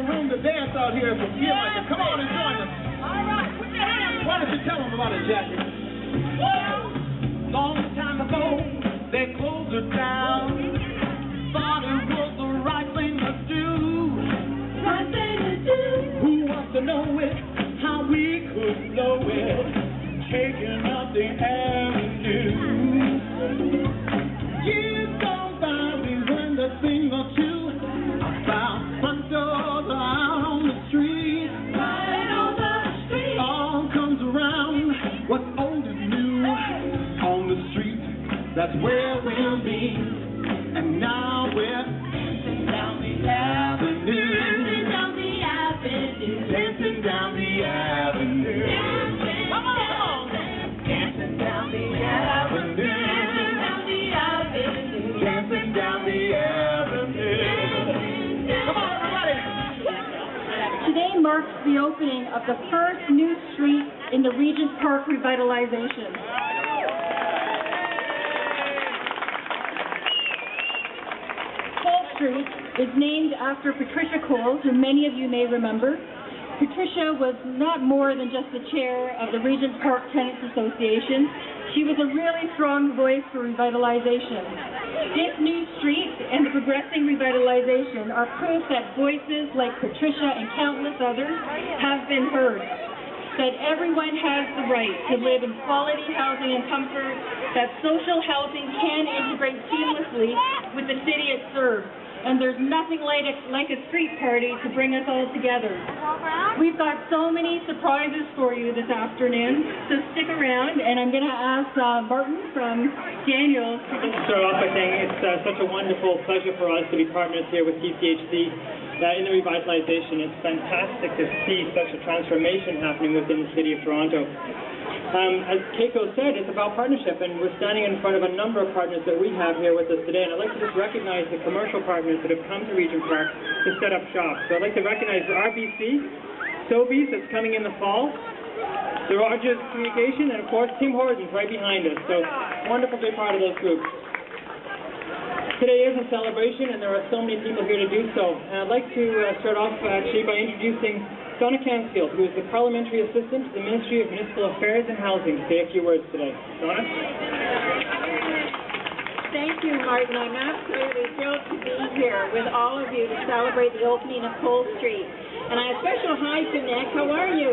room to dance out here if you feel like it. Come on and join us. All right, put your hands. Why don't you tell them about it, Jackie? Long time ago, they closed her down. Thought it was the right thing to do. Right thing to do. Who wants to know it? How we could blow it, taking up the avenue. Years gone by, we learned a thing or two about front doors out on the street. Right on the street. All comes around, what's old is new. On the street, that's where we'll be. And now we're dancing down the avenue. Dancing down the avenue. Dancing down the avenue. Dancing Come on. Dancing down the avenue. down the avenue. Dancing down the avenue. Come on, everybody. Today marks the opening of the first new street in the Regent Park revitalization. Cole Street is named after Patricia Cole, who many of you may remember. Patricia was not more than just the chair of the Regent Park Tenants Association. She was a really strong voice for revitalization. This new street and the progressing revitalization are proof that voices like Patricia and countless others have been heard. That everyone has the right to live in quality housing and comfort, that social housing can integrate seamlessly with the city it serves, and there's nothing like a street party to bring us all together. We've got so many surprises for you this afternoon, so stick around, and I'm going to ask Martin from Daniel to Start off by saying it's such a wonderful pleasure for us to be partners here with TCHC in the revitalization. It's fantastic to see such a transformation happening within the City of Toronto. As Keiko said, it's about partnership, and we're standing in front of a number of partners that we have here with us today, and I'd like to just recognize the commercial partners that have come to Regent Park to set up shop. So I'd like to recognize RBC, Sobeys that's coming in the fall, the Rogers Communication, and of course Tim Hortons right behind us. So wonderful to be part of those groups. Today is a celebration, and there are so many people here to do so. And I'd like to start off actually by introducing Donna Cansfield, who is the Parliamentary Assistant to the Ministry of Municipal Affairs and Housing, to say a few words today. Donna? Thank you, Martin. I'm absolutely thrilled to be here with all of you to celebrate the opening of Cole Street. And a special hi to Nick. How are you?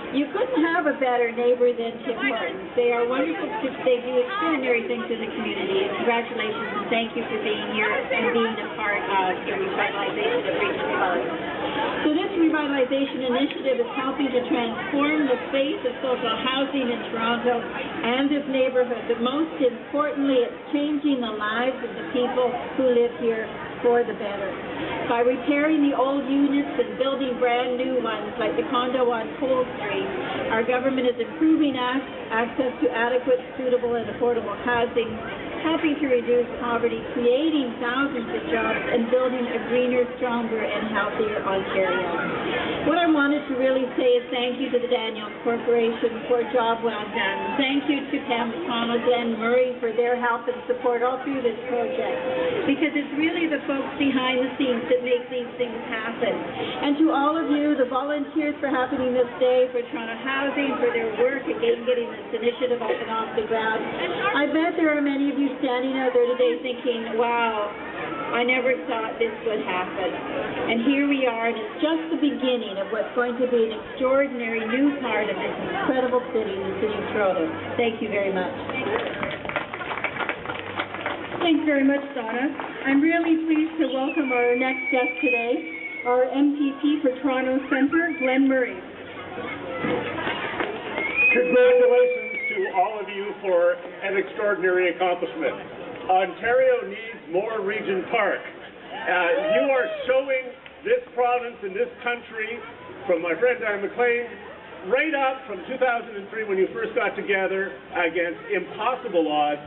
You couldn't have a better neighbor than Tim Hortons. They are wonderful. They do extraordinary things in the community. And congratulations and thank you for being here and being a part of the revitalization of Regent Park. So this revitalization initiative is helping to transform the space of social housing in Toronto and this neighborhood. But most importantly, it's changing the lives of the people who live here for the better. By repairing the old units and building brand new ones like the condo on Cole Street, our government is improving access to adequate, suitable and affordable housing, helping to reduce poverty, creating thousands of jobs, and building a greener, stronger and healthier Ontario. What I wanted to really say is thank you to the Daniels Corporation for a job well done. Thank you to Pam McConnell, Glenn Murray for their help and support all through this project, because it's really the folks behind the scenes that make these things happen. And to all of you, the volunteers for happening this day, for Toronto Housing, for their work again getting this initiative up and off the ground. I bet there are many of you standing out there today thinking, wow, I never thought this would happen. And here we are, and it's just the beginning of what's going to be an extraordinary new part of this incredible city, the City of Toronto. Thank you very much. Thanks very much, Donna. I'm really pleased to welcome our next guest today, our MPP for Toronto Centre, Glenn Murray. Congratulations to all of you for an extraordinary accomplishment. Ontario needs more Regent Park. You are showing this province and this country, from my friend Don McLean, right up from 2003 when you first got together against impossible odds,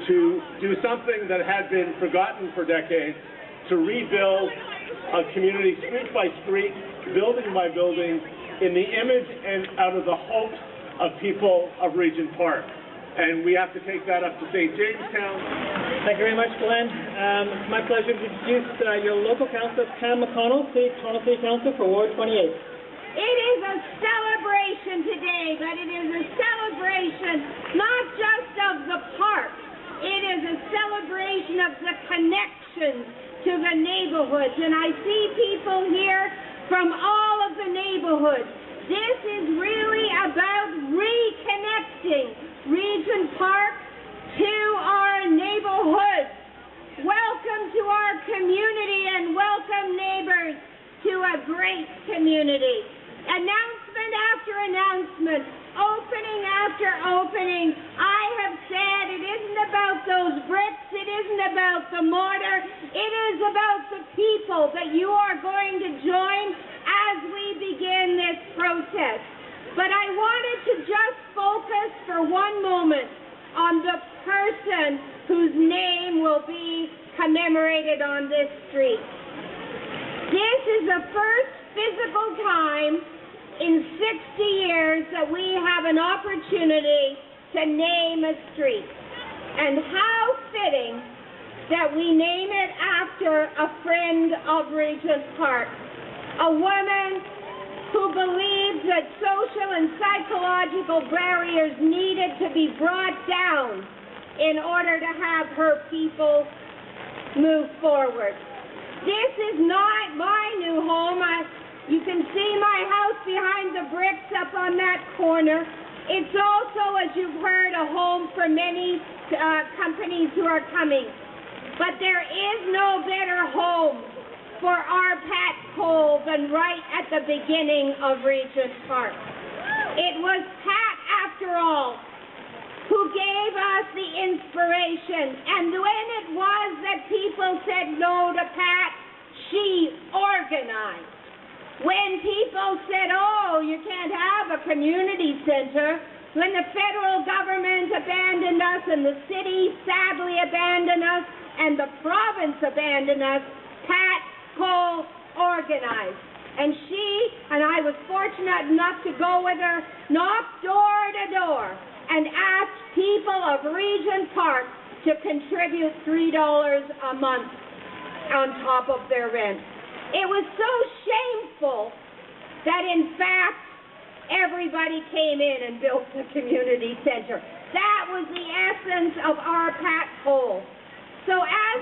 to do something that had been forgotten for decades, to rebuild a community street by street, building by building, in the image and out of the hopes of people of Regent Park. And we have to take that up to St. Jamestown, Thank you very much, Glenn. It's my pleasure to introduce your local councillor, Pam McConnell, Toronto City Council for Ward 28. It is a celebration today, but it is a celebration not just of the park. It is a celebration of the connections to the neighborhoods. And I see people here from all of the neighborhoods. This is really about reconnecting Regent Park to our neighborhoods. Welcome to our community and welcome neighbors to a great community. Announcement after announcement, opening after opening. I have said it isn't about those bricks, it isn't about the mortar, it is about the people that you are going to join as we begin this process. But I wanted to just focus for one moment on the person whose name will be commemorated on this street. This is the first physical time in 60 years that we have an opportunity to name a street. And how fitting that we name it after a friend of Regent Park, a woman who believes that social and psychological barriers needed to be brought down in order to have her people move forward. This is not my new home. You can see my house behind the bricks up on that corner. It's also, as you've heard, a home for many companies who are coming. But there is no better home for our Pat Cole than right at the beginning of Regent Park. It was Pat, after all, who gave us the inspiration. And when it was that people said no to Pat, she organized. When people said, oh, you can't have a community center, when the federal government abandoned us and the city sadly abandoned us and the province abandoned us, Pat Cole organized. And she, and I was fortunate enough to go with her, knocked door to door and asked people of Regent Park to contribute $3 a month on top of their rent. It was so shameful that, in fact, everybody came in and built the community center. That was the essence of our Pat Cole. So as